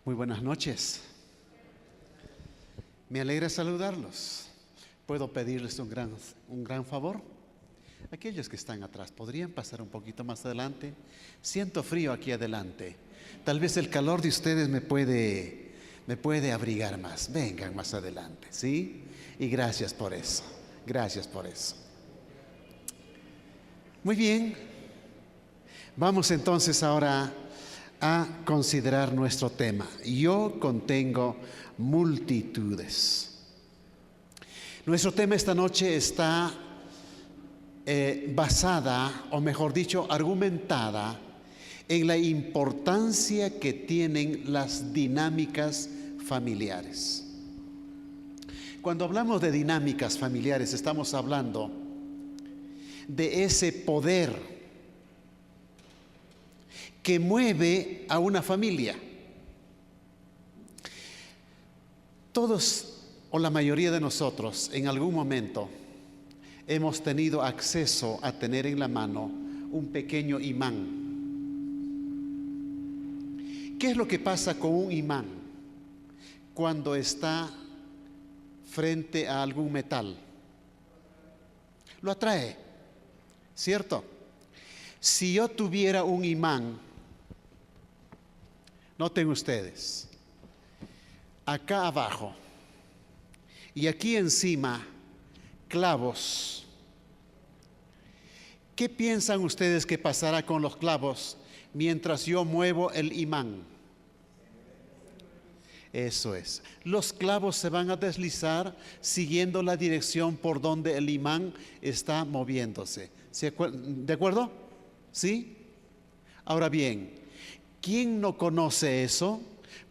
Muy buenas noches. Me alegra saludarlos. ¿Puedo pedirles un gran favor? Aquellos que están atrás, ¿podrían pasar un poquito más adelante? Siento frío aquí adelante. Tal vez el calor de ustedes me puede abrigar más. Vengan más adelante, ¿sí? Y gracias por eso. Gracias por eso. Muy bien. Vamos entonces ahora a considerar nuestro tema. Yo contengo multitudes. Nuestro tema esta noche está basada, o mejor dicho, argumentada en la importancia que tienen las dinámicas familiares. Cuando hablamos de dinámicas familiares, estamos hablando de ese poder que mueve a una familia. Todos o la mayoría de nosotros en algún momento hemos tenido acceso a tener en la mano un pequeño imán. ¿Qué es lo que pasa con un imán cuando está frente a algún metal? Lo atrae, ¿cierto? Si yo tuviera un imán, noten ustedes, acá abajo y aquí encima clavos, ¿qué piensan ustedes que pasará con los clavos mientras yo muevo el imán? Eso es. Los clavos se van a deslizar siguiendo la dirección por donde el imán está moviéndose. ¿De acuerdo? ¿Sí? Ahora bien, ¿quién no conoce eso?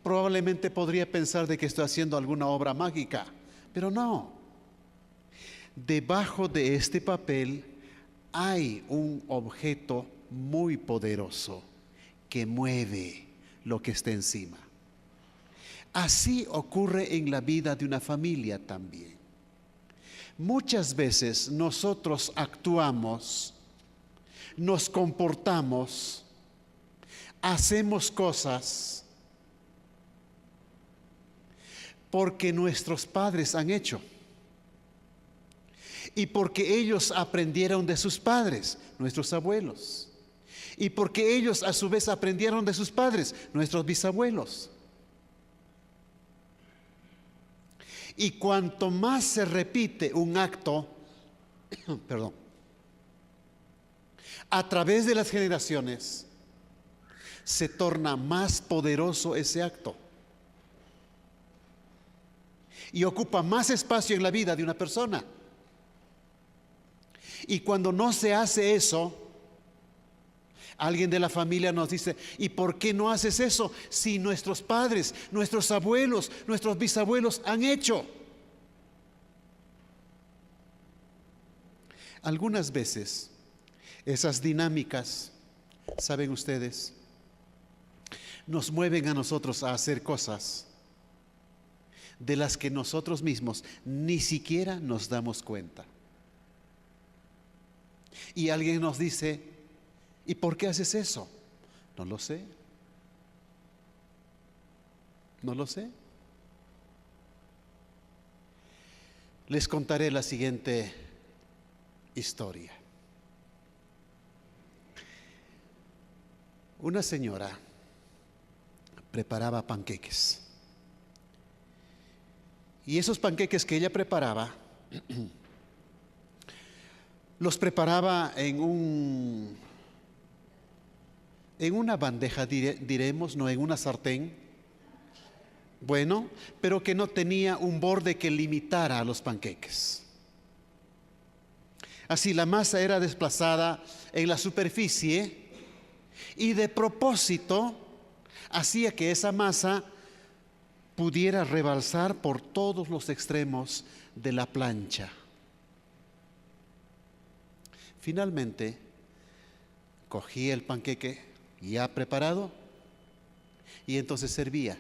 Probablemente podría pensar de que estoy haciendo alguna obra mágica, pero no. Debajo de este papel hay un objeto muy poderoso que mueve lo que está encima. Así ocurre en la vida de una familia también. Muchas veces nosotros actuamos, nos comportamos, hacemos cosas porque nuestros padres han hecho y porque ellos aprendieron de sus padres, nuestros abuelos, y porque ellos a su vez aprendieron de sus padres, nuestros bisabuelos. Y cuanto más se repite un acto, a través de las generaciones, se torna más poderoso ese acto y ocupa más espacio en la vida de una persona. Y cuando no se hace eso, alguien de la familia nos dice: ¿y por qué no haces eso si nuestros padres, nuestros abuelos, nuestros bisabuelos han hecho? Algunas veces esas dinámicas, ¿saben ustedes?, nos mueven a nosotros a hacer cosas de las que nosotros mismos ni siquiera nos damos cuenta. Y alguien nos dice: ¿y por qué haces eso? No lo sé. No lo sé. Les contaré la siguiente historia. Una señora preparaba panqueques. Y esos panqueques que ella preparaba, los preparaba en una bandeja, diremos, no en una sartén, bueno, pero que no tenía un borde que limitara a los panqueques. Así la masa era desplazada en la superficie y de propósito hacía que esa masa pudiera rebalsar por todos los extremos de la plancha. Finalmente, cogía el panqueque ya preparado y entonces servía.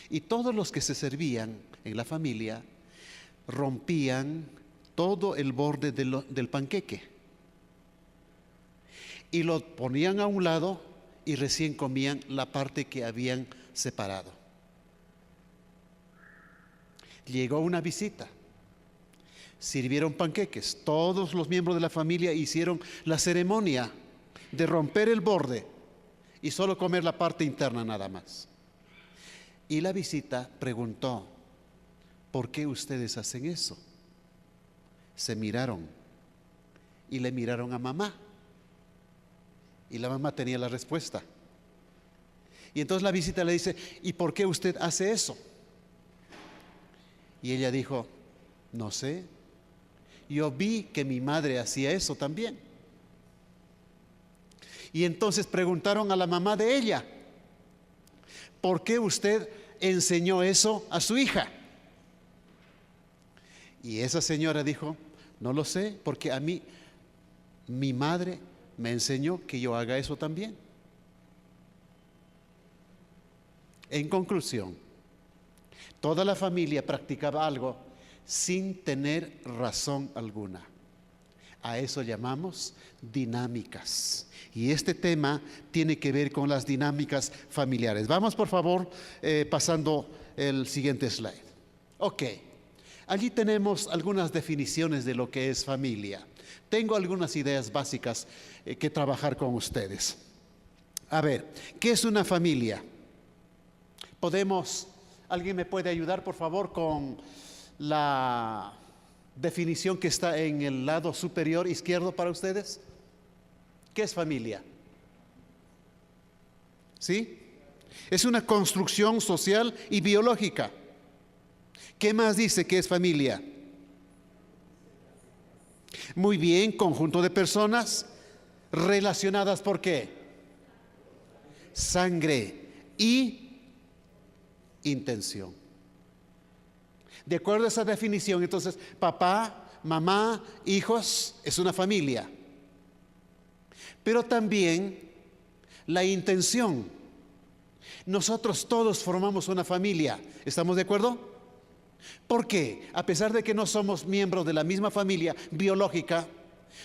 Y todos los que se servían en la familia rompían todo el borde del panqueque y lo ponían a un lado y recién comían la parte que habían separado. Llegó una visita. Sirvieron panqueques. Todos los miembros de la familia hicieron la ceremonia de romper el borde y solo comer la parte interna nada más. Y la visita preguntó: ¿por qué ustedes hacen eso? Se miraron y le miraron a mamá. Y la mamá tenía la respuesta. Y entonces la visita le dice: ¿y por qué usted hace eso? Y ella dijo: no sé. Yo vi que mi madre hacía eso también. Y entonces preguntaron a la mamá de ella: ¿por qué usted enseñó eso a su hija? Y esa señora dijo: no lo sé, porque a mí mi madre me enseñó que yo haga eso también. En conclusión, toda la familia practicaba algo sin tener razón alguna. A eso llamamos dinámicas. Y este tema tiene que ver con las dinámicas familiares. Vamos, por favor, pasando el siguiente slide. Ok, allí tenemos algunas definiciones de lo que es familia. Tengo algunas ideas básicas que trabajar con ustedes. A ver, ¿qué es una familia? ¿Alguien me puede ayudar, por favor, con la definición que está en el lado superior izquierdo para ustedes? ¿Qué es familia? ¿Sí? Es una construcción social y biológica. ¿Qué más dice que es familia? Muy bien, conjunto de personas relacionadas ¿por qué? Sangre y intención. De acuerdo a esa definición, entonces, papá, mamá, hijos, es una familia. Pero también la intención. Nosotros todos formamos una familia. ¿Estamos de acuerdo? ¿Por qué? A pesar de que no somos miembros de la misma familia biológica,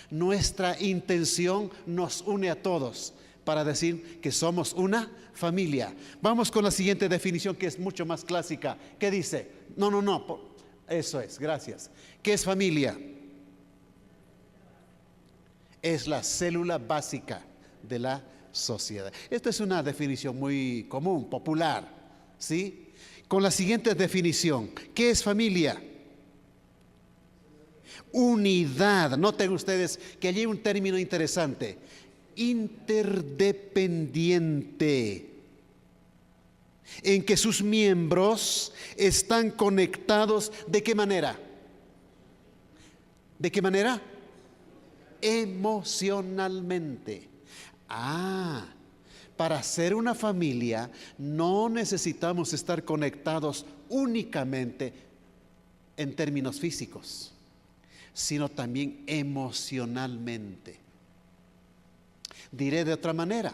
nuestra intención nos une a todos para decir que somos una familia. Vamos con la siguiente definición, que es mucho más clásica. ¿Qué dice? No. Eso es, gracias. ¿Qué es familia? Es la célula básica de la sociedad. Esta es una definición muy común, popular, ¿sí? Con la siguiente definición, ¿qué es familia? Unidad. Noten ustedes que allí hay un término interesante: interdependiente, en que sus miembros están conectados. ¿De qué manera? ¿De qué manera? Emocionalmente. Para ser una familia no necesitamos estar conectados únicamente en términos físicos, sino también emocionalmente. Diré de otra manera: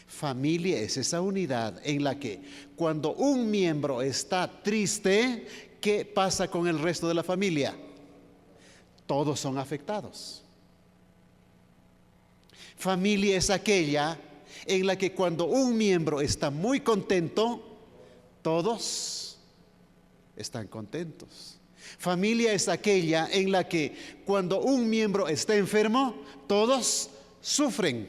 familia es esa unidad en la que cuando un miembro está triste, ¿qué pasa con el resto de la familia? Todos son afectados. Familia es aquella en la que cuando un miembro está muy contento, todos están contentos. Familia es aquella en la que cuando un miembro está enfermo, todos sufren.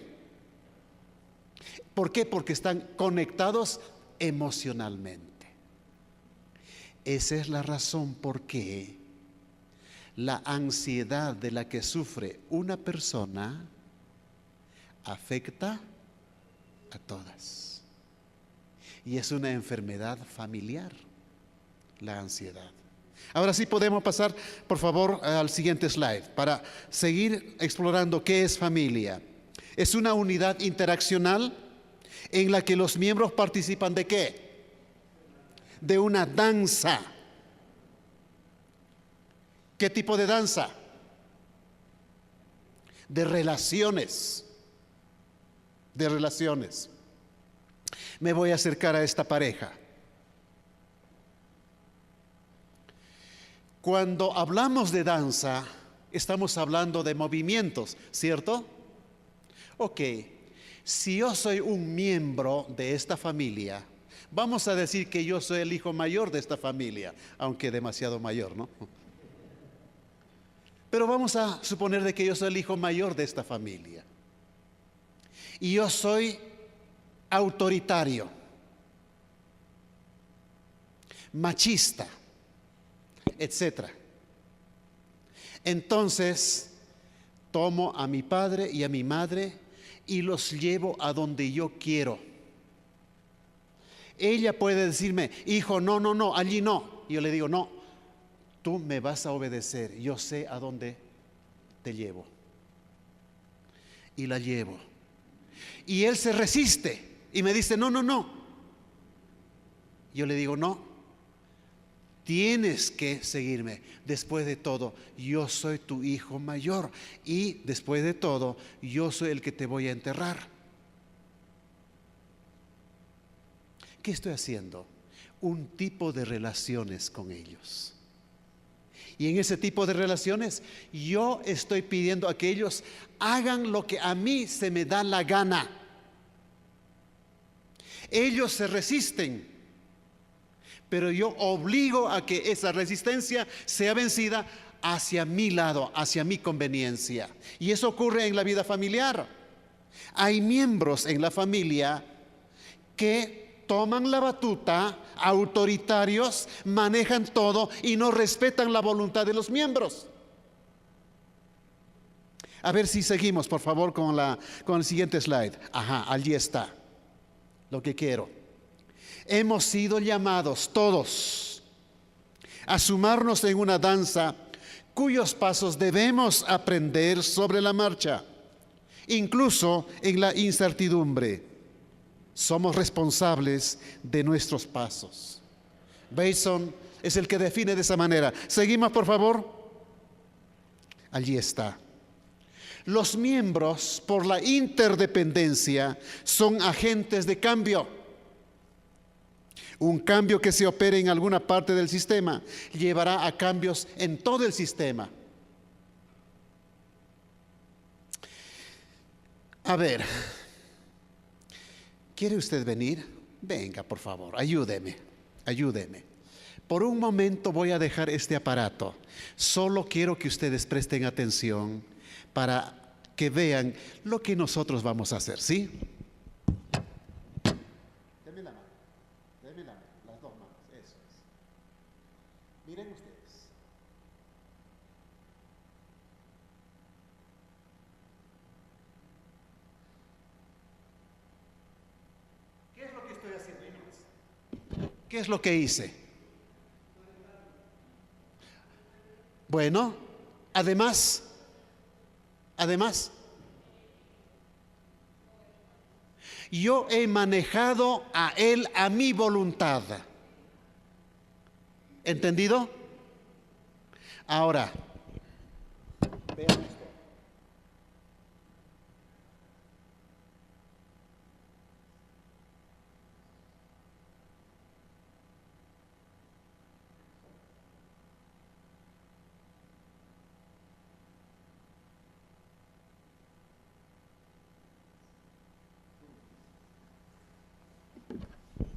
¿Por qué? Porque están conectados emocionalmente. Esa es la razón por qué la ansiedad de la que sufre una persona afecta a todas. Y es una enfermedad familiar, la ansiedad. Ahora sí podemos pasar, por favor, al siguiente slide para seguir explorando qué es familia. Es una unidad interaccional en la que los miembros participan ¿de qué? De una danza. ¿Qué tipo de danza? De relaciones. De relaciones. Me voy a acercar a esta pareja. Cuando hablamos de danza, estamos hablando de movimientos, ¿cierto? Ok, si yo soy un miembro de esta familia, Vamos a decir que yo soy el hijo mayor de esta familia, aunque demasiado mayor, ¿no? Pero vamos a suponer de que yo soy el hijo mayor de esta familia. Y yo soy autoritario, machista, etcétera. Entonces, tomo a mi padre y a mi madre y los llevo a donde yo quiero. Ella puede decirme, hijo, no, no, no, allí no. Y yo le digo, no, tú me vas a obedecer, yo sé a dónde te llevo. Y la llevo. Y él se resiste y me dice, no, no, no. Yo le digo, no, tienes que seguirme. Después de todo, yo soy tu hijo mayor y después de todo, yo soy el que te voy a enterrar. ¿Qué estoy haciendo? Un tipo de relaciones con ellos. Y en ese tipo de relaciones, yo estoy pidiendo a que ellos hagan lo que a mí se me da la gana. Ellos se resisten, pero yo obligo a que esa resistencia sea vencida hacia mi lado, hacia mi conveniencia. Y eso ocurre en la vida familiar. Hay miembros en la familia que toman la batuta, autoritarios, manejan todo y no respetan la voluntad de los miembros. A ver si seguimos, por favor, con el siguiente slide. Ajá, allí está lo que quiero. Hemos sido llamados todos a sumarnos en una danza cuyos pasos debemos aprender sobre la marcha, incluso en la incertidumbre. Somos responsables de nuestros pasos. Bason es el que define de esa manera. Seguimos, por favor. Allí está. Los miembros, por la interdependencia, son agentes de cambio. Un cambio que se opere en alguna parte del sistema llevará a cambios en todo el sistema. A ver, ¿quiere usted venir? Venga, por favor, ayúdeme, ayúdeme. Por un momento voy a dejar este aparato. Solo quiero que ustedes presten atención para que vean lo que nosotros vamos a hacer, ¿sí? Deme la mano, las dos manos, eso es. Miren ustedes. ¿Qué es lo que estoy haciendo? ¿Qué es lo que hice? Bueno, además, yo he manejado a él a mi voluntad. ¿Entendido? Ahora, vean esto.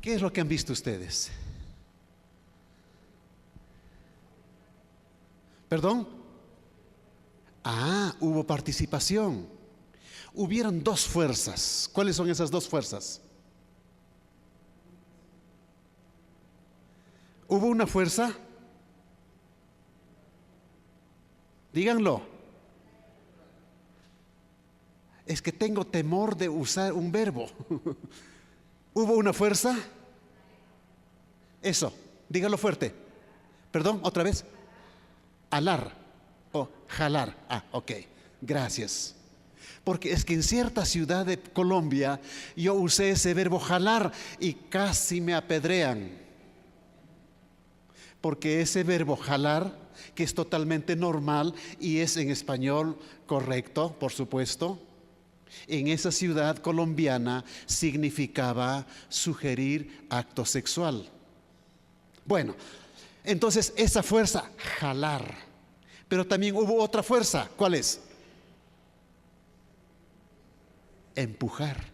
¿Qué es lo que han visto ustedes? ¿Perdón? Hubo participación. Hubieron dos fuerzas. ¿Cuáles son esas dos fuerzas? ¿Hubo una fuerza? Díganlo. Es que tengo temor de usar un verbo. ¿Hubo una fuerza? Eso, dígalo fuerte. Perdón, otra vez. Alar o jalar. Ok, gracias. Porque es que en cierta ciudad de Colombia yo usé ese verbo jalar y casi me apedrean. Porque ese verbo jalar, que es totalmente normal y es en español correcto, por supuesto, en esa ciudad colombiana significaba sugerir acto sexual. Bueno, entonces esa fuerza, jalar. Pero también hubo otra fuerza. ¿Cuál es? Empujar.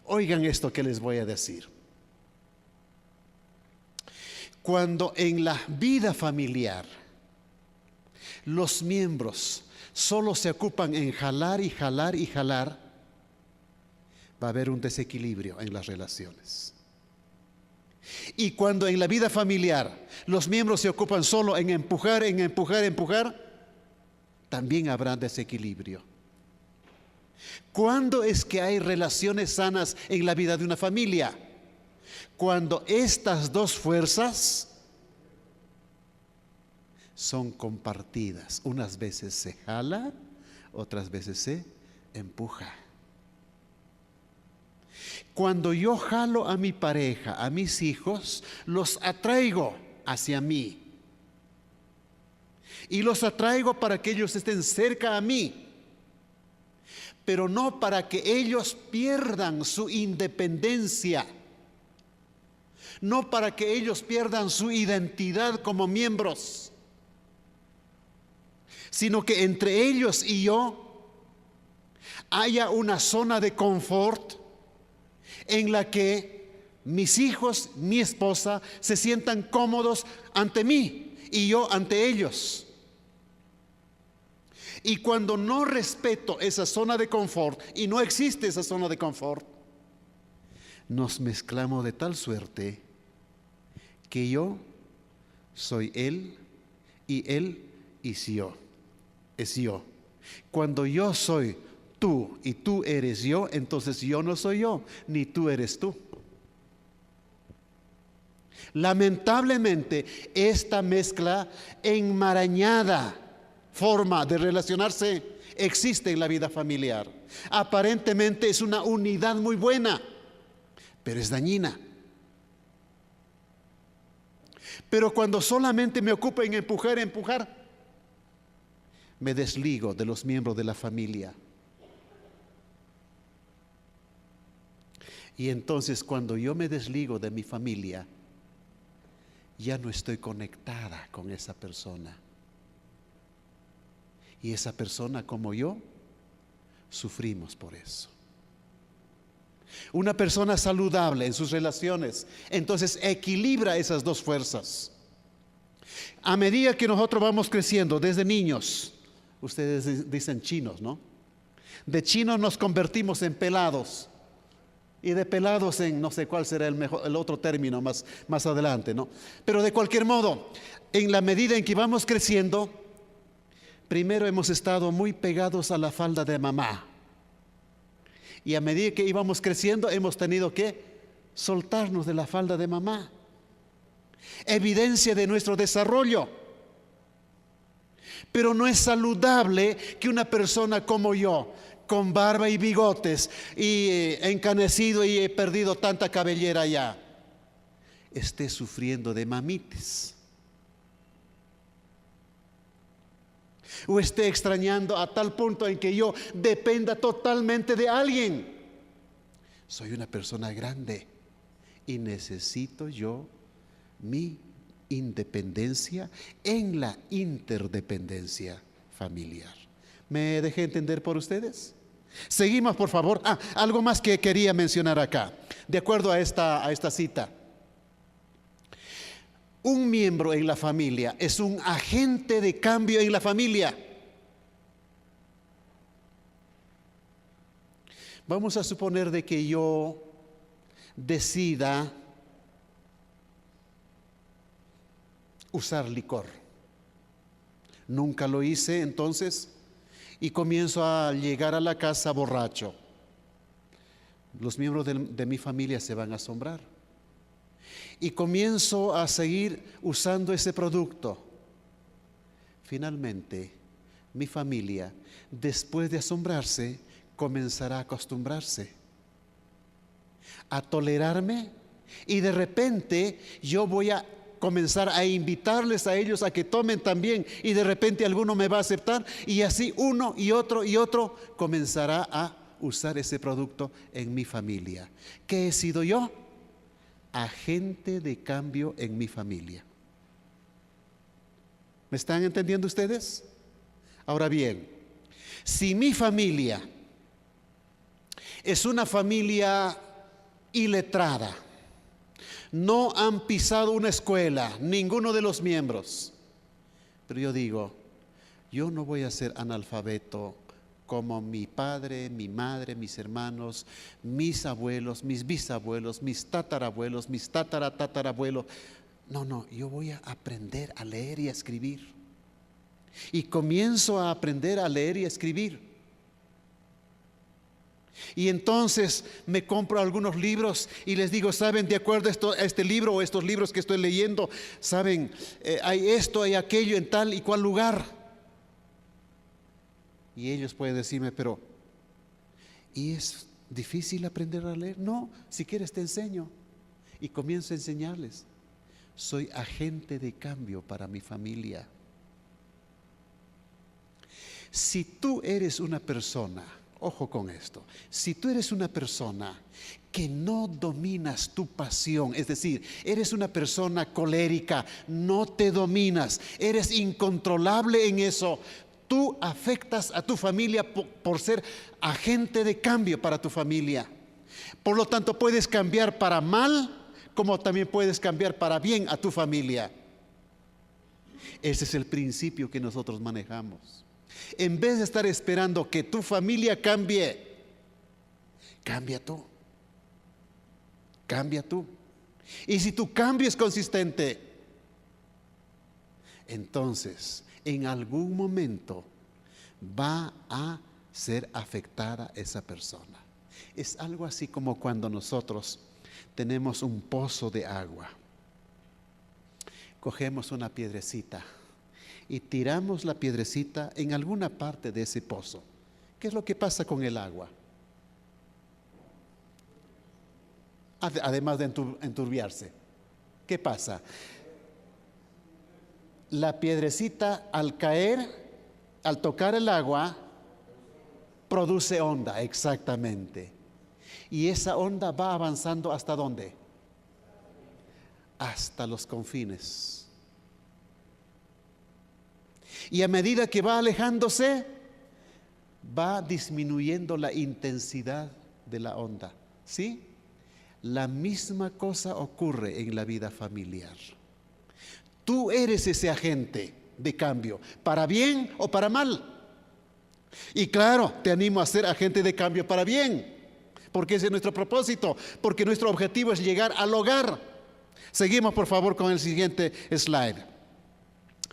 Oigan esto que les voy a decir. Cuando en la vida familiar los miembros solo se ocupan en jalar y jalar y jalar, va a haber un desequilibrio en las relaciones. Y cuando en la vida familiar los miembros se ocupan solo en empujar, también habrá desequilibrio. ¿Cuándo es que hay relaciones sanas en la vida de una familia? Cuando estas dos fuerzas son compartidas. Unas veces se jala, otras veces se empuja. Cuando yo jalo a mi pareja, a mis hijos, los atraigo hacia mí. Y los atraigo para que ellos estén cerca a mí, pero no para que ellos pierdan su independencia, no para que ellos pierdan su identidad como miembros, sino que entre ellos y yo haya una zona de confort en la que mis hijos, mi esposa, se sientan cómodos ante mí y yo ante ellos. Y cuando no respeto esa zona de confort, y no existe esa zona de confort, nos mezclamos de tal suerte que yo soy él y él es yo. Es yo. Cuando yo soy tú y tú eres yo, entonces yo no soy yo, ni tú eres tú. Lamentablemente, esta mezcla enmarañada forma de relacionarse existe en la vida familiar. Aparentemente es una unidad muy buena, pero es dañina. Pero cuando solamente me ocupo en empujar, me desligo de los miembros de la familia. Y entonces cuando yo me desligo de mi familia, ya no estoy conectada con esa persona. Y esa persona como yo, sufrimos por eso. Una persona saludable en sus relaciones, entonces equilibra esas dos fuerzas. A medida que nosotros vamos creciendo, desde niños, ustedes dicen chinos, ¿no? De chinos nos convertimos en pelados. Y de pelados en, no sé cuál será el otro término más adelante, ¿no? Pero de cualquier modo, en la medida en que vamos creciendo, primero hemos estado muy pegados a la falda de mamá. Y a medida que íbamos creciendo, hemos tenido que soltarnos de la falda de mamá. Evidencia de nuestro desarrollo. Pero no es saludable que una persona como yo, con barba y bigotes y encanecido y he perdido tanta cabellera ya, esté sufriendo de mamitis, o esté extrañando a tal punto en que yo dependa totalmente de alguien. Soy una persona grande y necesito yo mi independencia en la interdependencia familiar. ¿Me dejé entender por ustedes? Seguimos, por favor. Algo más que quería mencionar acá, de acuerdo a esta cita. Un miembro en la familia es un agente de cambio en la familia. Vamos a suponer de que yo decida usar licor. Nunca lo hice entonces y comienzo a llegar a la casa borracho. Los miembros de mi familia se van a asombrar. Y comienzo a seguir usando ese producto. Finalmente, mi familia, después de asombrarse, comenzará a acostumbrarse, a tolerarme, y de repente yo voy a comenzar a invitarles a ellos a que tomen también, y de repente alguno me va a aceptar, y así uno y otro comenzará a usar ese producto en mi familia. ¿Qué he sido yo? Agente de cambio en mi familia. ¿Me están entendiendo ustedes? Ahora bien, si mi familia es una familia iletrada, No han pisado una escuela, ninguno de los miembros. Pero yo digo, yo no voy a ser analfabeto como mi padre, mi madre, mis hermanos, mis abuelos, mis bisabuelos, mis tatarabuelos, mis tatarabuelos. No, yo voy a aprender a leer y a escribir. Y comienzo a aprender a leer y a escribir. Y entonces me compro algunos libros y les digo, ¿saben? De acuerdo a este libro o estos libros que estoy leyendo, ¿saben? Hay esto, hay aquello en tal y cual lugar. Y ellos pueden decirme, pero ¿y es difícil aprender a leer? No, si quieres te enseño. Y comienzo a enseñarles. Soy agente de cambio para mi familia. Si tú eres una persona, ojo con esto, si tú eres una persona que no dominas tu pasión, es decir, eres una persona colérica, no te dominas, eres incontrolable en eso, tú afectas a tu familia por ser agente de cambio para tu familia. Por lo tanto, puedes cambiar para mal, como también puedes cambiar para bien a tu familia. Ese es el principio que nosotros manejamos. En vez de estar esperando que tu familia cambie, cambia tú. Cambia tú. Y si tu cambio es consistente, entonces en algún momento va a ser afectada esa persona. Es algo así como cuando nosotros tenemos un pozo de agua. Cogemos una piedrecita y tiramos la piedrecita en alguna parte de ese pozo. ¿Qué es lo que pasa con el agua? Además de enturbiarse, ¿qué pasa? La piedrecita al caer, al tocar el agua, produce onda, exactamente. Y esa onda va avanzando ¿hasta dónde? Hasta los confines. Y a medida que va alejándose, va disminuyendo la intensidad de la onda. ¿Sí? La misma cosa ocurre en la vida familiar. Tú eres ese agente de cambio, para bien o para mal. Y claro, te animo a ser agente de cambio para bien, porque ese es nuestro propósito, porque nuestro objetivo es llegar al hogar. Seguimos por favor con el siguiente slide.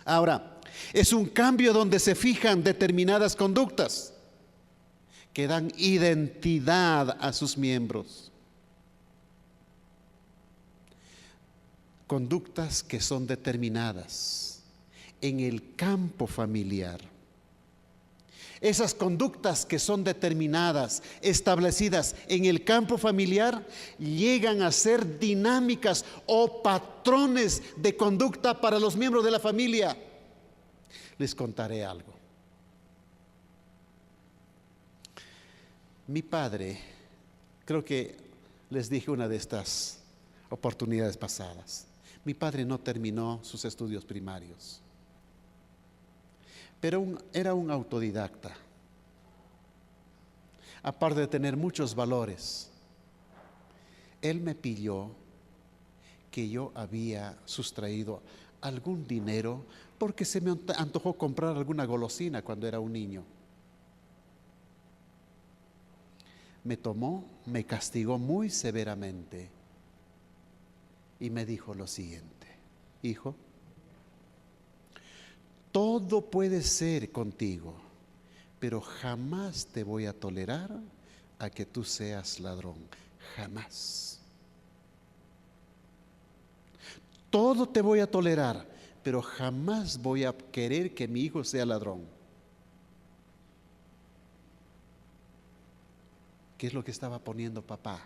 Ahora, es un cambio donde se fijan determinadas conductas que dan identidad a sus miembros. Conductas que son determinadas en el campo familiar. Esas conductas que son determinadas, establecidas en el campo familiar, llegan a ser dinámicas o patrones de conducta para los miembros de la familia. Les contaré algo. Mi padre, creo que les dije una de estas oportunidades pasadas, mi padre no terminó sus estudios primarios, pero era un autodidacta. Aparte de tener muchos valores, él me pidió que yo había sustraído algún dinero porque se me antojó comprar alguna golosina cuando era un niño. Me tomó, me castigó muy severamente y me dijo lo siguiente: hijo, todo puede ser contigo, pero jamás te voy a tolerar a que tú seas ladrón, jamás. Todo te voy a tolerar, pero jamás voy a querer que mi hijo sea ladrón. ¿Qué es lo que estaba poniendo papá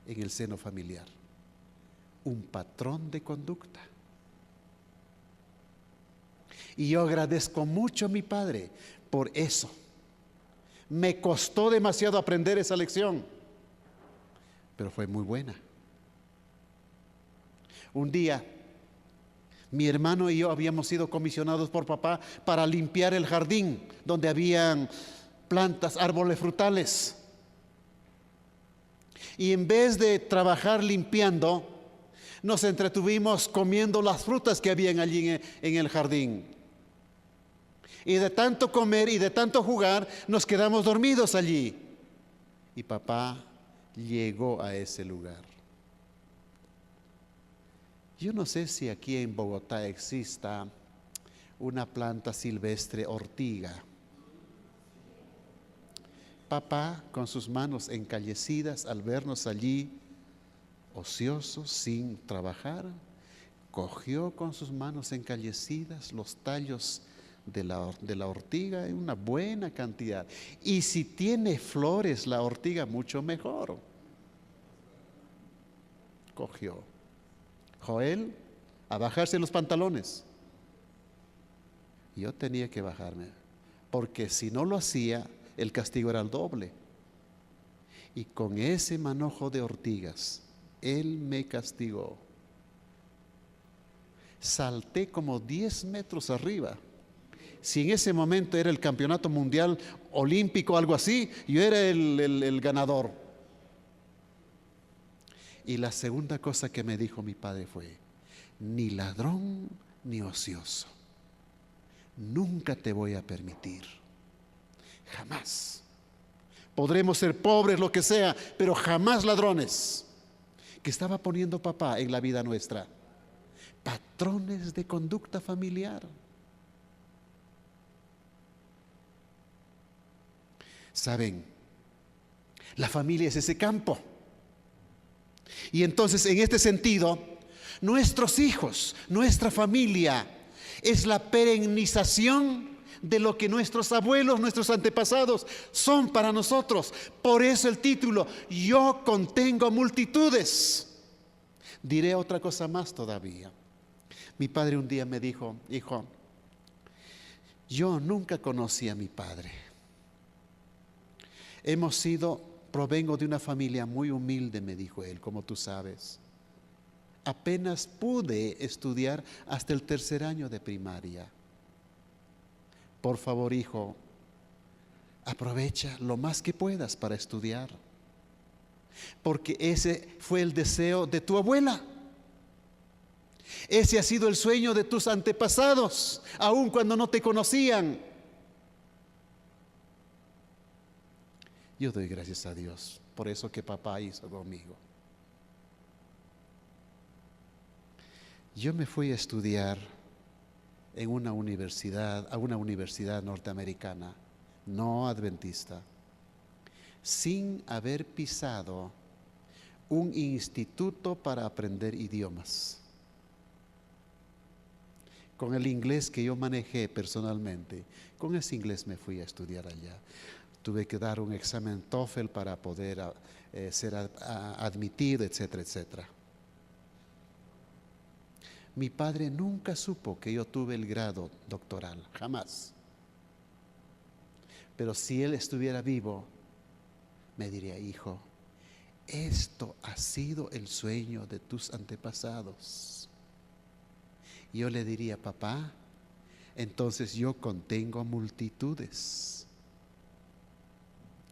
en el seno familiar? Un patrón de conducta. Y yo agradezco mucho a mi padre por eso. Me costó demasiado aprender esa lección, pero fue muy buena. Un día, mi hermano y yo habíamos sido comisionados por papá para limpiar el jardín donde habían plantas, árboles frutales. Y en vez de trabajar limpiando, Nos entretuvimos comiendo las frutas que habían allí en el jardín. Y de tanto comer y de tanto jugar, nos quedamos dormidos allí. Y papá llegó a ese lugar. Yo no sé si aquí en Bogotá exista una planta silvestre ortiga. Papá, con sus manos encallecidas, al vernos allí ociosos, sin trabajar, cogió con sus manos encallecidas los tallos de la ortiga en una buena cantidad. Y si tiene flores la ortiga, mucho mejor. Cogió. Joel, a bajarse los pantalones. Yo tenía que bajarme, porque si no lo hacía, el castigo era el doble. Y con ese manojo de ortigas, él me castigó. Salté como 10 metros arriba. Si en ese momento era el campeonato mundial olímpico, algo así, yo era el ganador. Y la segunda cosa que me dijo mi padre fue: ni ladrón ni ocioso. Nunca te voy a permitir. Jamás. Podremos ser pobres, lo que sea, pero jamás ladrones. ¿Qué estaba poniendo papá en la vida nuestra? Patrones de conducta familiar. ¿Saben? La familia es ese campo. Y entonces, en este sentido, nuestros hijos, nuestra familia, es la perennización de lo que nuestros abuelos, nuestros antepasados son para nosotros. Por eso el título: yo contengo multitudes. Diré otra cosa más todavía. Mi padre un día me dijo: hijo, yo nunca conocí a mi padre. Provengo de una familia muy humilde, me dijo él, como tú sabes. Apenas pude estudiar hasta el 3er año de primaria. Por favor, hijo, aprovecha lo más que puedas para estudiar, porque ese fue el deseo de tu abuela. Ese ha sido el sueño de tus antepasados, aun cuando no te conocían. Yo doy gracias a Dios por eso que papá hizo conmigo. Yo me fui a estudiar a una universidad norteamericana, no adventista, sin haber pisado un instituto para aprender idiomas. Con el inglés que yo manejé personalmente, con ese inglés me fui a estudiar allá. Tuve que dar un examen TOEFL para poder ser admitido, etcétera, etcétera. Mi padre nunca supo que yo tuve el grado doctoral, jamás. Pero si él estuviera vivo, me diría: hijo, esto ha sido el sueño de tus antepasados. Y yo le diría: papá, entonces yo contengo multitudes.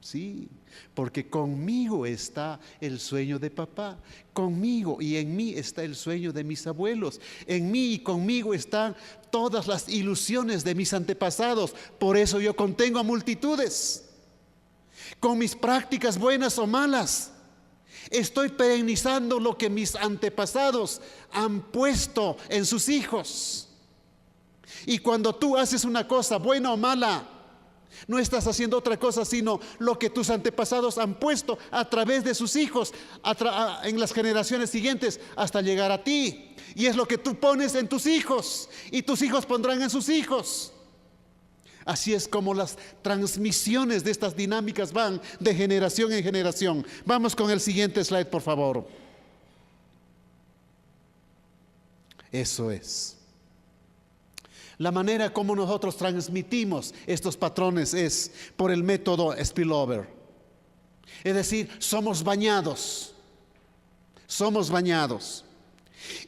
Sí, porque conmigo está el sueño de papá, conmigo y en mí está el sueño de mis abuelos, en mí y conmigo están todas las ilusiones de mis antepasados. Por eso yo contengo a multitudes. Con mis prácticas buenas o malas, estoy perennizando lo que mis antepasados han puesto en sus hijos. Y cuando tú haces una cosa buena o mala, no estás haciendo otra cosa sino lo que tus antepasados han puesto a través de sus hijos en las generaciones siguientes hasta llegar a ti. Y es lo que tú pones en tus hijos y tus hijos pondrán en sus hijos. Así es como las transmisiones de estas dinámicas van de generación en generación. Vamos con el siguiente slide, por favor. Eso es. La manera como nosotros transmitimos estos patrones es por el método spillover. Es decir, somos bañados. Somos bañados.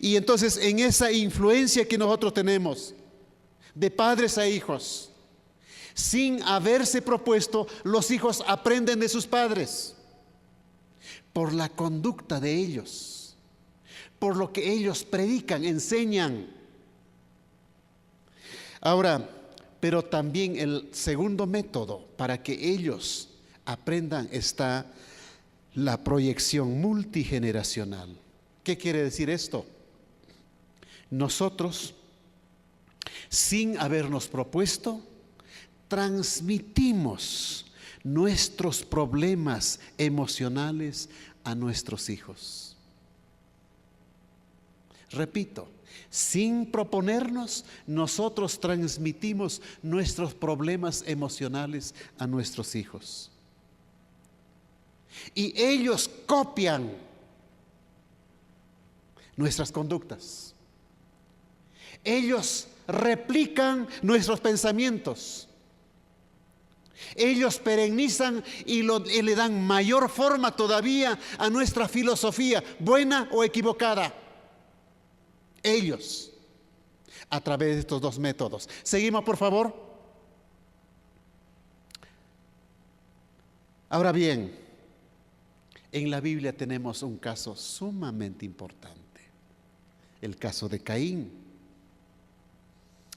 Y entonces, en esa influencia que nosotros tenemos de padres a hijos, sin haberse propuesto, los hijos aprenden de sus padres por la conducta de ellos. por lo que ellos predican, enseñan. Ahora, pero también el segundo método para que ellos aprendan está la proyección multigeneracional. ¿Qué quiere decir esto? Nosotros, sin habernos propuesto, transmitimos nuestros problemas emocionales a nuestros hijos. Repito, sin proponernos, nosotros transmitimos nuestros problemas emocionales a nuestros hijos. Y ellos copian nuestras conductas. Ellos replican nuestros pensamientos. Ellos perennizan y le dan mayor forma todavía a nuestra filosofía, buena o equivocada. Ellos, a través de estos dos métodos. Seguimos, por favor. Ahora bien, en la Biblia tenemos un caso sumamente importante, el caso de Caín.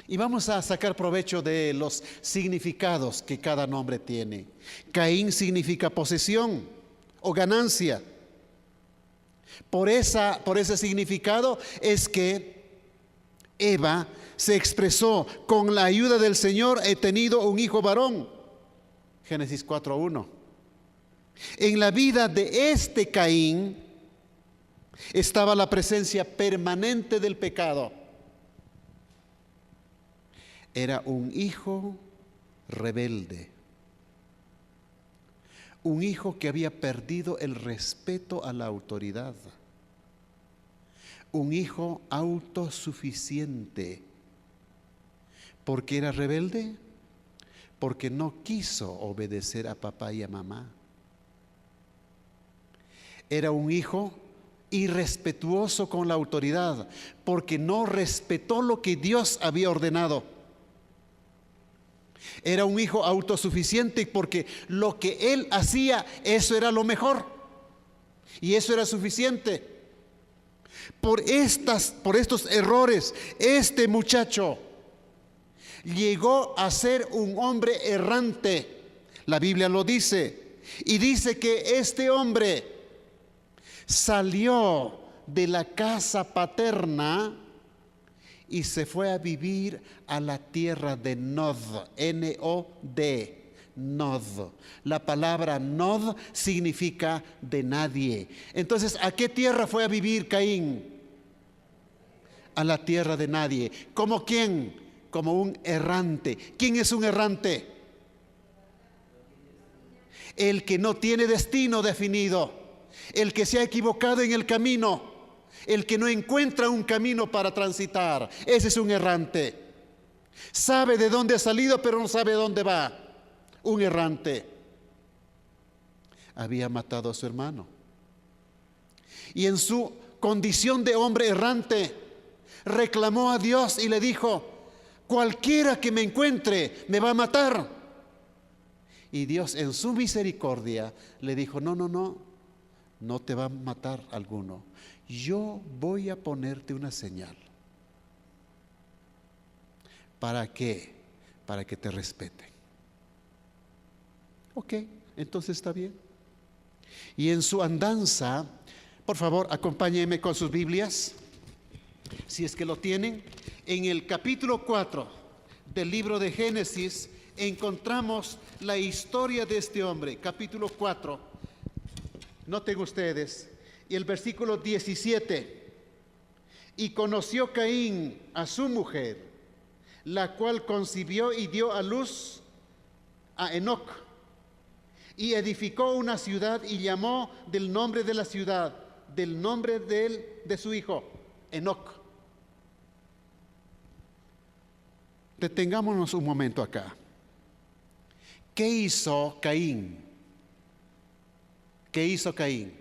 Y vamos a sacar provecho de los significados que cada nombre tiene. Caín significa posesión o ganancia. Por ese significado es que Eva se expresó: con la ayuda del Señor he tenido un hijo varón. Génesis 4:1. En la vida de este Caín estaba la presencia permanente del pecado. Era un hijo rebelde, un hijo que había perdido el respeto a la autoridad, un hijo autosuficiente. ¿Por qué era rebelde? Porque no quiso obedecer a papá y a mamá. Era un hijo irrespetuoso con la autoridad, porque no respetó lo que Dios había ordenado. Era un hijo autosuficiente porque lo que él hacía, eso era lo mejor y eso era suficiente. Por estos errores, este muchacho llegó a ser un hombre errante. La Biblia lo dice, y dice que este hombre salió de la casa paterna y se fue a vivir a la tierra de Nod, N-O-D, Nod. La palabra Nod significa de nadie. Entonces, ¿a qué tierra fue a vivir Caín? A la tierra de nadie. ¿Como quién? Como un errante. ¿Quién es un errante? El que no tiene destino definido, el que se ha equivocado en el camino, el que no encuentra un camino para transitar. Ese es un errante. Sabe de dónde ha salido, pero no sabe dónde va. Un errante. Había matado a su hermano. Y en su condición de hombre errante, reclamó a Dios y le dijo: cualquiera que me encuentre me va a matar. Y Dios, en su misericordia, le dijo: no te va a matar alguno. Yo voy a ponerte una señal. ¿Para qué? Para que te respeten. Ok, entonces está bien. Y en su andanza, por favor, acompáñenme con sus Biblias, si es que lo tienen. En el capítulo 4 del libro de Génesis encontramos la historia de este hombre. Capítulo 4, noten ustedes, y el versículo 17. Y conoció Caín a su mujer, la cual concibió y dio a luz a Enoc, y edificó una ciudad y llamó del nombre de la ciudad, del nombre de su hijo, Enoc. Detengámonos un momento acá. ¿Qué hizo Caín? ¿Qué hizo Caín?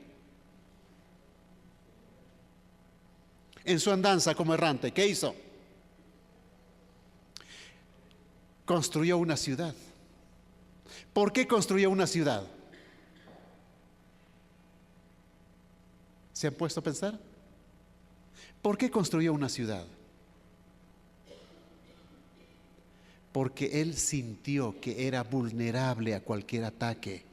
En su andanza como errante, ¿qué hizo? Construyó una ciudad. ¿Por qué construyó una ciudad? ¿Se han puesto a pensar? ¿Por qué construyó una ciudad? Porque él sintió que era vulnerable a cualquier ataque.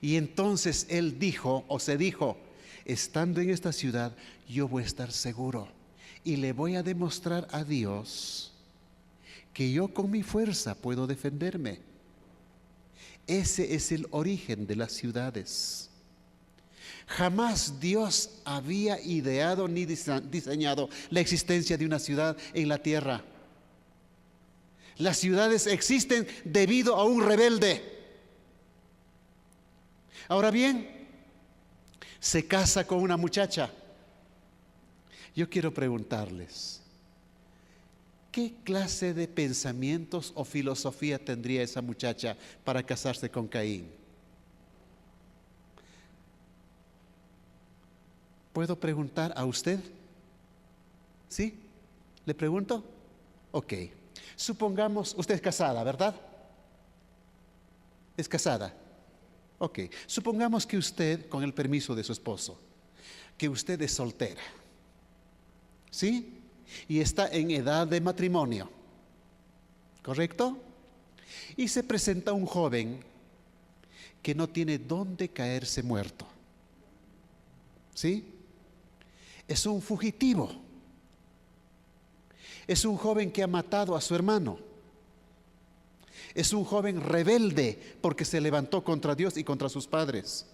Y entonces él dijo, o se dijo, estando en esta ciudad, yo voy a estar seguro y le voy a demostrar a Dios que yo con mi fuerza puedo defenderme. Ese es el origen de las ciudades. Jamás Dios había ideado ni diseñado la existencia de una ciudad en la tierra. Las ciudades existen debido a un rebelde. Ahora bien, se casa con una muchacha. Yo quiero preguntarles, ¿qué clase de pensamientos o filosofía tendría esa muchacha para casarse con Caín? ¿Puedo preguntar a usted? ¿Sí? ¿Le pregunto? Ok. Supongamos, usted es casada, ¿verdad? ¿Es casada? Ok. Supongamos que usted, con el permiso de su esposo, que usted es soltera. ¿Sí? Y está en edad de matrimonio. ¿Correcto? Y se presenta un joven que no tiene dónde caerse muerto. ¿Sí? Es un fugitivo. Es un joven que ha matado a su hermano. Es un joven rebelde porque se levantó contra Dios y contra sus padres.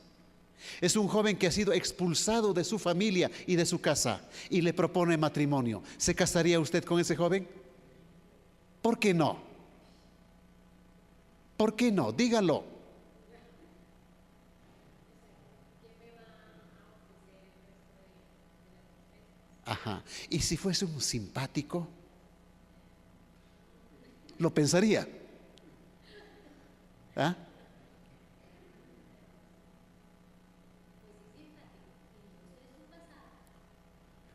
Es un joven que ha sido expulsado de su familia y de su casa y le propone matrimonio. ¿Se casaría usted con ese joven? ¿Por qué no? ¿Por qué no? Dígalo. Ajá. ¿Y si fuese un simpático? ¿Lo pensaría? ¿Ah?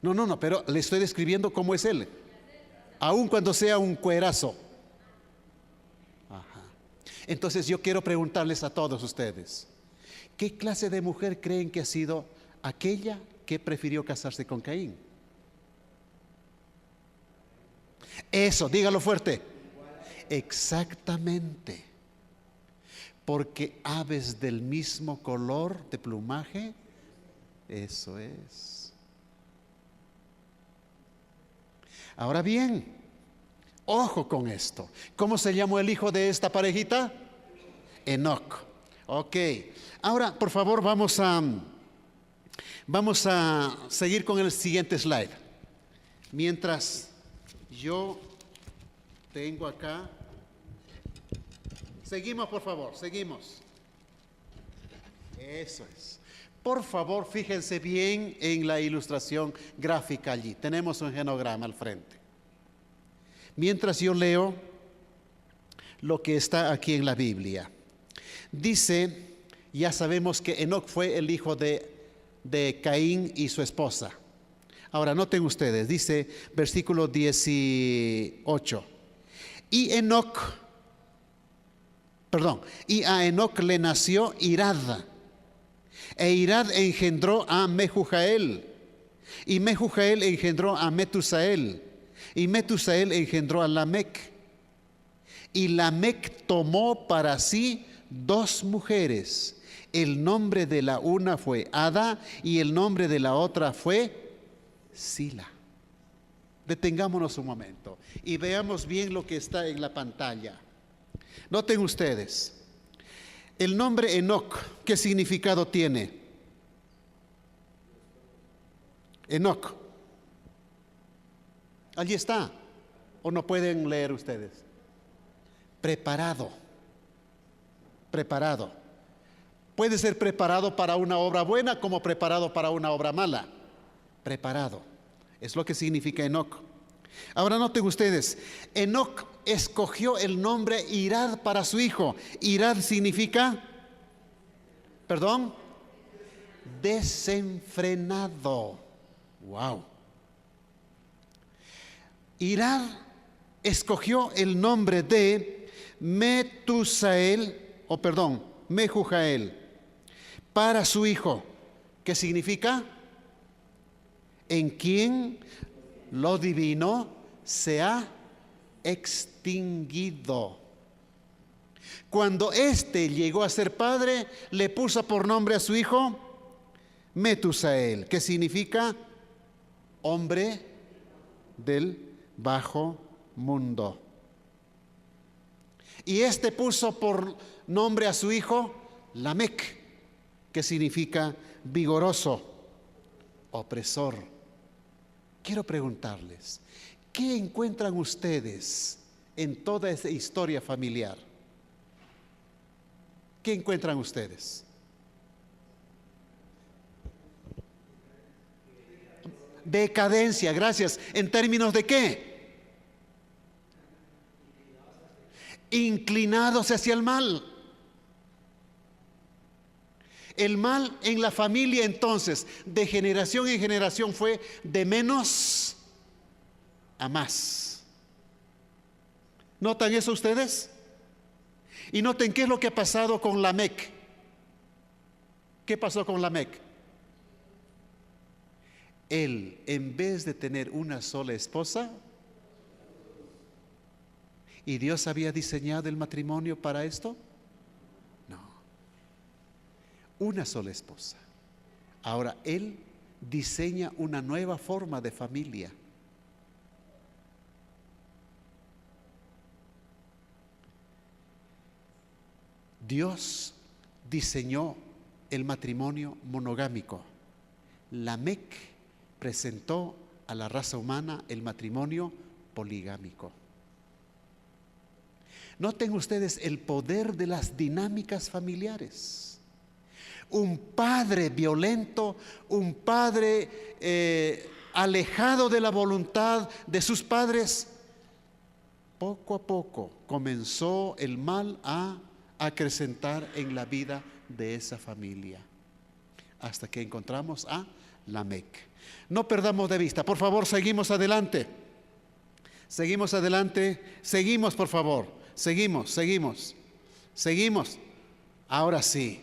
No, pero le estoy describiendo cómo es él, aun cuando sea un cuerazo. Ajá. Entonces yo quiero preguntarles a todos ustedes, ¿qué clase de mujer creen que ha sido aquella que prefirió casarse con Caín? Eso, dígalo fuerte. Exactamente. Porque aves del mismo color de plumaje, eso es. Ahora bien, ojo con esto. ¿Cómo se llamó el hijo de esta parejita? Enoc. Ok. Ahora, por favor, vamos a seguir con el siguiente slide. Mientras yo tengo acá. Seguimos, por favor, seguimos. Eso es. Por favor, fíjense bien en la ilustración gráfica allí. Tenemos un genograma al frente. Mientras yo leo lo que está aquí en la Biblia. Dice, ya sabemos que Enoc fue el hijo de Caín y su esposa. Ahora, noten ustedes, dice versículo 18. Y a Enoc le nació Irad. E Irad engendró a Mehujael, y Mehujael engendró a Metusael, y Metusael engendró a Lamec. Y Lamec tomó para sí 2 mujeres. El nombre de la una fue Ada, y el nombre de la otra fue Sila. Detengámonos un momento y veamos bien lo que está en la pantalla. Noten ustedes. El nombre Enoc, ¿qué significado tiene? Enoc. Allí está. ¿O no pueden leer ustedes? Preparado. Preparado. Puede ser preparado para una obra buena como preparado para una obra mala. Preparado. Es lo que significa Enoc. Ahora noten ustedes, Enoc escogió el nombre Irad para su hijo. Irad significa, desenfrenado. Wow. Irad escogió el nombre de Mehujael para su hijo. ¿Qué significa? en quien lo divino se ha extinguido. Cuando éste llegó a ser padre, le puso por nombre a su hijo Metusael, que significa hombre del bajo mundo. Y éste puso por nombre a su hijo Lamec, que significa vigoroso, opresor. Quiero preguntarles, ¿qué encuentran ustedes en toda esa historia familiar? ¿Qué encuentran ustedes? Decadencia, gracias. ¿En términos de qué? Inclinados hacia el mal. El mal en la familia entonces, de generación en generación, fue de menos a más. ¿Notan eso ustedes? Y noten qué es lo que ha pasado con Lamec. ¿Qué pasó con Lamec? Él, en vez de tener una sola esposa, ¿y Dios había diseñado el matrimonio para esto? No. Una sola esposa. Ahora Él diseña una nueva forma de familia. Dios diseñó el matrimonio monogámico. Lamec presentó a la raza humana el matrimonio poligámico. Noten ustedes el poder de las dinámicas familiares. Un padre violento, un padre alejado de la voluntad de sus padres, poco a poco comenzó el mal a acrecentar en la vida de esa familia, hasta que encontramos a Lamec. No perdamos de vista, por favor, seguimos adelante. Seguimos adelante, seguimos, por favor, seguimos. Ahora sí.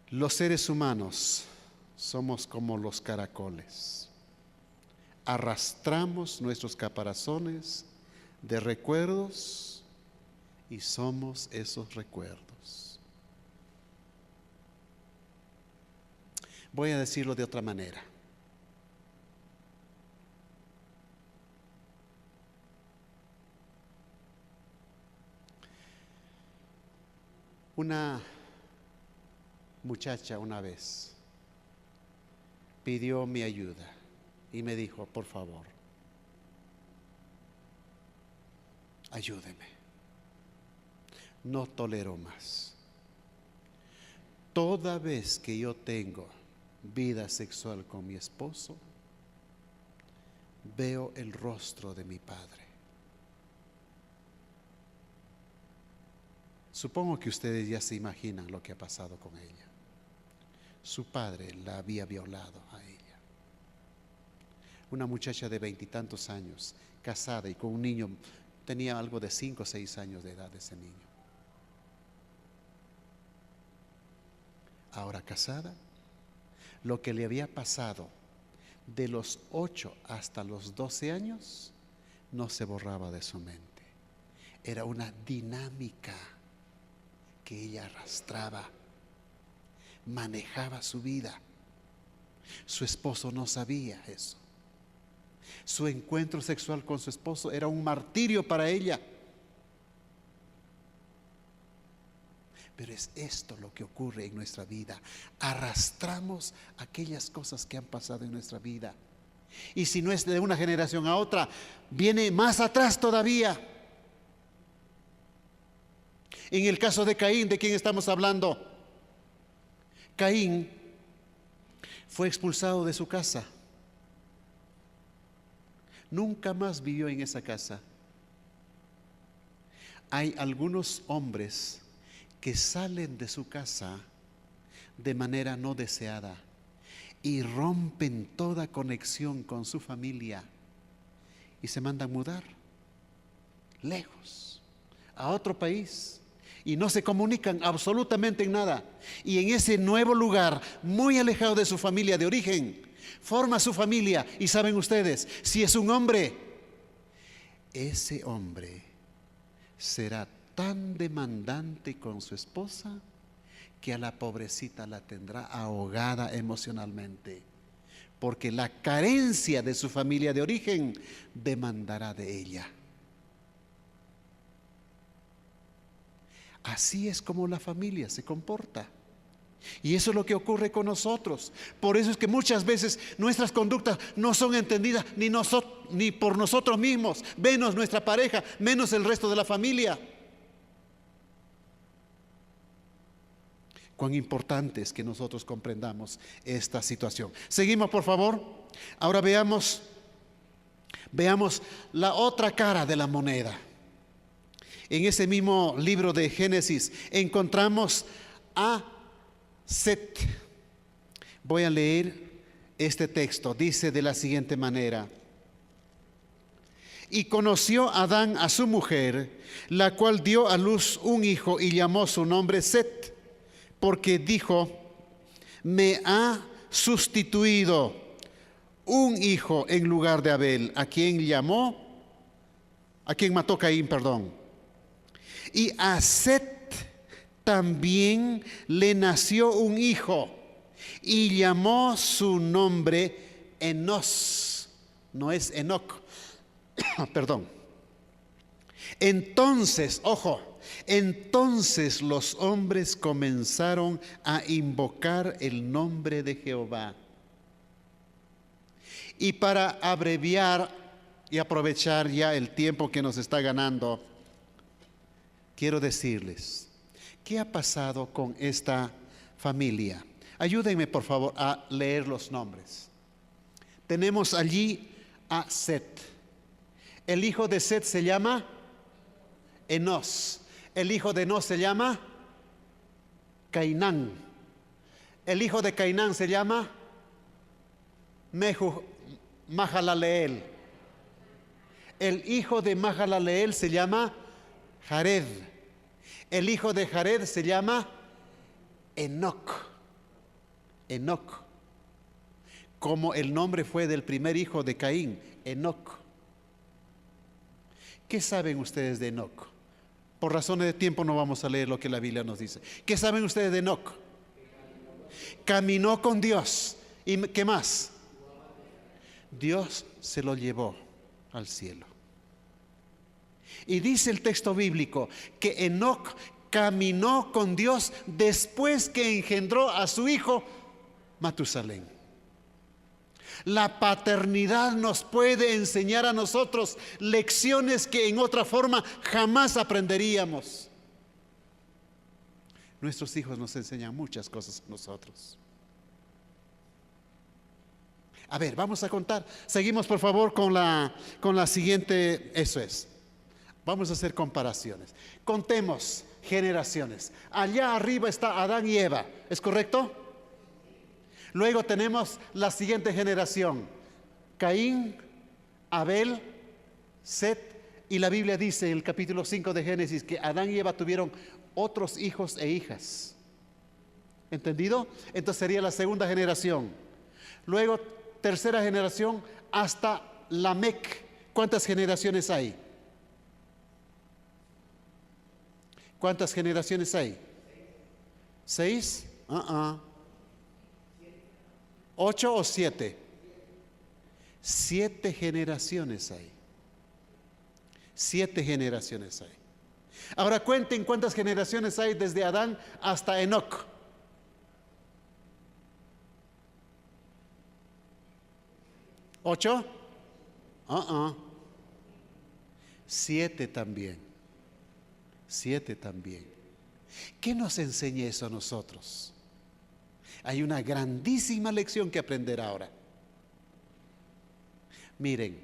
Los seres humanos somos como los caracoles. Arrastramos nuestros caparazones de recuerdos y somos esos recuerdos. Voy a decirlo de otra manera. Una muchacha una vez pidió mi ayuda y me dijo, por favor, ayúdeme. No tolero más. Toda vez que yo tengo vida sexual con mi esposo, veo el rostro de mi padre. Supongo que ustedes ya se imaginan lo que ha pasado con ella. Su padre la había violado a ella. Una muchacha de 20 y tantos años, casada y con un niño, tenía algo de 5 o 6 años de edad ese niño. Ahora casada, lo que le había pasado de los 8 hasta los 12 años no se borraba de su mente. Era una dinámica que ella arrastraba, manejaba su vida. Su esposo no sabía eso. Su encuentro sexual con su esposo era un martirio para ella. Pero es esto lo que ocurre en nuestra vida. Arrastramos aquellas cosas que han pasado en nuestra vida. Y si no es de una generación a otra, viene más atrás todavía. En el caso de Caín, ¿de quién estamos hablando? Caín fue expulsado de su casa. Nunca más vivió en esa casa. Hay algunos hombres que salen de su casa de manera no deseada y rompen toda conexión con su familia y se mandan mudar lejos, a otro país, y no se comunican absolutamente en nada. Y en ese nuevo lugar, muy alejado de su familia de origen, forma su familia. Y saben ustedes, si es un hombre, ese hombre será tan demandante con su esposa que a la pobrecita la tendrá ahogada emocionalmente, porque la carencia de su familia de origen demandará de ella. Así es como la familia se comporta. Y eso es lo que ocurre con nosotros. Por eso es que muchas veces nuestras conductas no son entendidas ni por nosotros mismos, menos nuestra pareja, menos el resto de la familia. Cuán importante es que nosotros comprendamos esta situación. Seguimos, por favor. Ahora veamos la otra cara de la moneda. En ese mismo libro de Génesis encontramos a Set. Voy a leer este texto. Dice de la siguiente manera: y conoció Adán a su mujer, la cual dio a luz un hijo y llamó su nombre Set, porque dijo: me ha sustituido un hijo en lugar de Abel, a quien mató Caín, perdón. Y a Set también le nació un hijo y llamó su nombre Enos. No es Enoc, perdón. Entonces, entonces los hombres comenzaron a invocar el nombre de Jehová. Y para abreviar y aprovechar ya el tiempo que nos está ganando, quiero decirles, ¿qué ha pasado con esta familia? Ayúdenme por favor a leer los nombres. Tenemos allí a Set. El hijo de Set se llama Enos. El hijo de Enos se llama Cainán. El hijo de Cainán se llama Mahalaleel. El hijo de Mahalaleel se llama Jared. El hijo de Jared se llama Enoc. Enoc. Como el nombre fue del primer hijo de Caín, Enoc. ¿Qué saben ustedes de Enoc? Por razones de tiempo no vamos a leer lo que la Biblia nos dice. ¿Qué saben ustedes de Enoc? Caminó con Dios. ¿Y qué más? Dios se lo llevó al cielo. Y dice el texto bíblico que Enoc caminó con Dios después que engendró a su hijo Matusalén. La paternidad nos puede enseñar a nosotros lecciones que en otra forma jamás aprenderíamos. Nuestros hijos nos enseñan muchas cosas a nosotros. A ver, vamos a contar. Seguimos por favor con la siguiente, eso es. Vamos a hacer comparaciones. Contemos generaciones. Allá arriba está Adán y Eva, ¿es correcto? Luego tenemos la siguiente generación: Caín, Abel, Set, y la Biblia dice en el capítulo 5 de Génesis que Adán y Eva tuvieron otros hijos e hijas. ¿Entendido? Entonces sería la segunda generación. Luego tercera generación hasta Lamec. ¿Cuántas generaciones hay? ¿Cuántas generaciones hay? ¿6? 8 o 7. 7 generaciones hay. 7 generaciones hay. Ahora cuenten cuántas generaciones hay desde Adán hasta Enoc. 8. 7 también. 7 también. ¿Qué nos enseña eso a nosotros? Hay una grandísima lección que aprender ahora. Miren,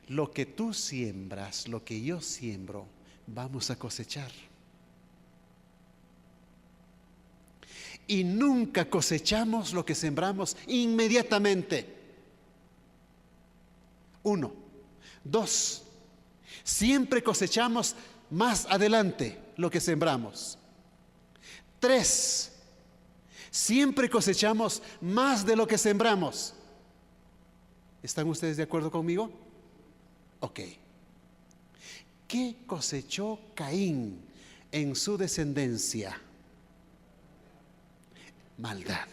lo que tú siembras, lo que yo siembro, vamos a cosechar. Y nunca cosechamos lo que sembramos inmediatamente. 1. 2. Siempre cosechamos más adelante. lo que sembramos. 3, siempre cosechamos más de lo que sembramos. ¿Están ustedes de acuerdo conmigo? Ok. ¿Qué cosechó Caín en su descendencia? Maldad.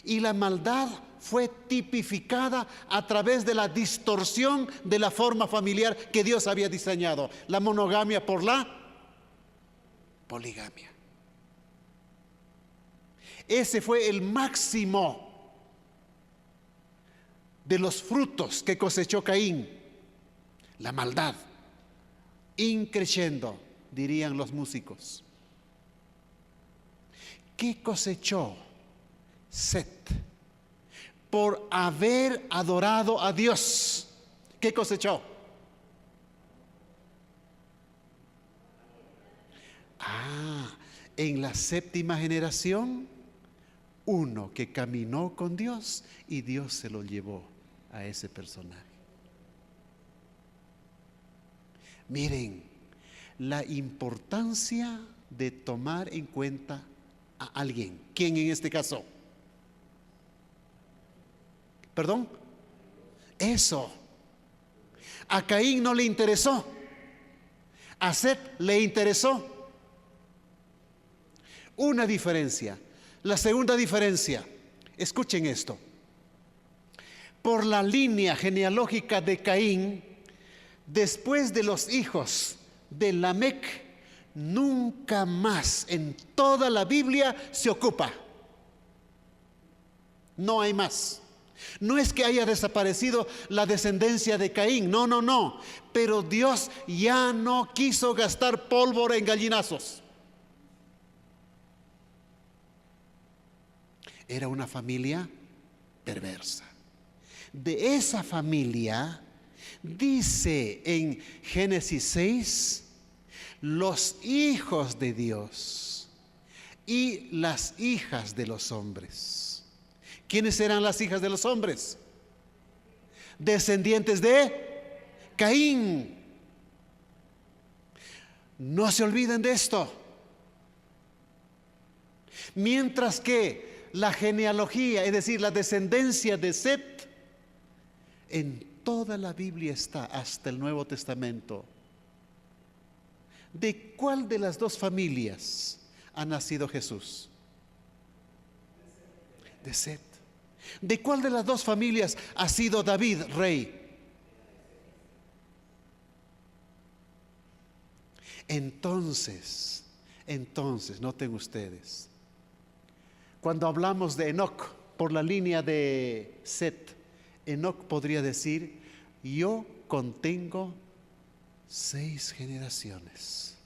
Y la maldad fue tipificada a través de la distorsión de la forma familiar que Dios había diseñado. La monogamia por la poligamia. Ese fue el máximo de los frutos que cosechó Caín. La maldad. Increciendo, dirían los músicos. ¿Qué cosechó Set? Por haber adorado a Dios. ¿Qué cosechó? En la 7ª generación, uno que caminó con Dios y Dios se lo llevó a ese personaje. Miren, la importancia de tomar en cuenta a alguien. ¿Quién en este caso? ¿Perdón? Eso. A Caín no le interesó. A Set le interesó. Una diferencia. La segunda diferencia. Escuchen esto. Por la línea genealógica de Caín, después de los hijos de Lamec, nunca más en toda la Biblia se ocupa. No hay más. No es que haya desaparecido la descendencia de Caín, no. Pero Dios ya no quiso gastar pólvora en gallinazos. Era una familia perversa. De esa familia, dice en Génesis 6, los hijos de Dios y las hijas de los hombres. ¿Quiénes eran las hijas de los hombres? Descendientes de Caín. No se olviden de esto. Mientras que la genealogía, es decir, la descendencia de Set, en toda la Biblia está, hasta el Nuevo Testamento. ¿De cuál de las dos familias ha nacido Jesús? De Set. ¿De cuál de las dos familias ha sido David rey? Entonces, noten ustedes, cuando hablamos de Enoc por la línea de Set, Enoc podría decir: yo contengo 6 generaciones.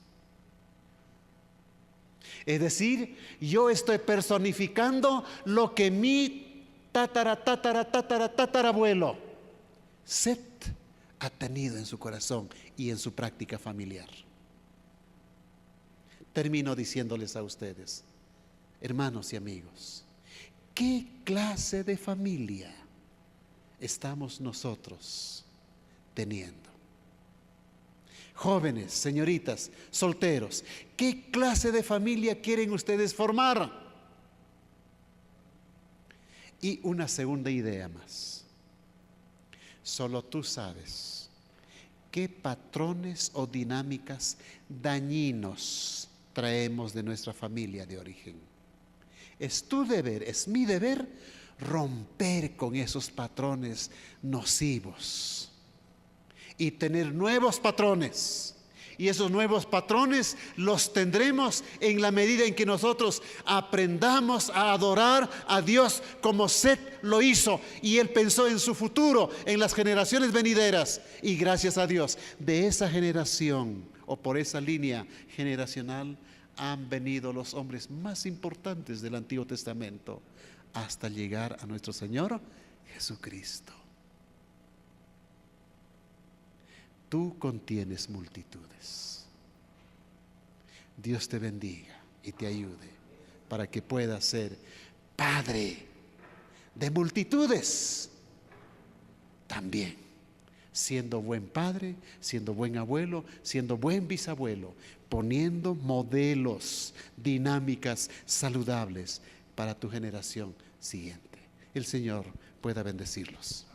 Es decir, yo estoy personificando lo que mi tatarabuelo Set ha tenido en su corazón y en su práctica familiar. Termino diciéndoles a ustedes, hermanos y amigos, ¿qué clase de familia estamos nosotros teniendo? Jóvenes, señoritas, solteros, ¿qué clase de familia quieren ustedes formar? Y una segunda idea más. Solo tú sabes qué patrones o dinámicas dañinos traemos de nuestra familia de origen. Es tu deber, es mi deber, romper con esos patrones nocivos y tener nuevos patrones. Y esos nuevos patrones los tendremos en la medida en que nosotros aprendamos a adorar a Dios como Set lo hizo. Y él pensó en su futuro, en las generaciones venideras. Y gracias a Dios, de esa generación o por esa línea generacional han venido los hombres más importantes del Antiguo Testamento hasta llegar a nuestro Señor Jesucristo. Tú contienes multitudes. Dios te bendiga y te ayude para que puedas ser padre de multitudes también, siendo buen padre, siendo buen abuelo, siendo buen bisabuelo, poniendo modelos, dinámicas saludables para tu generación siguiente. El Señor pueda bendecirlos.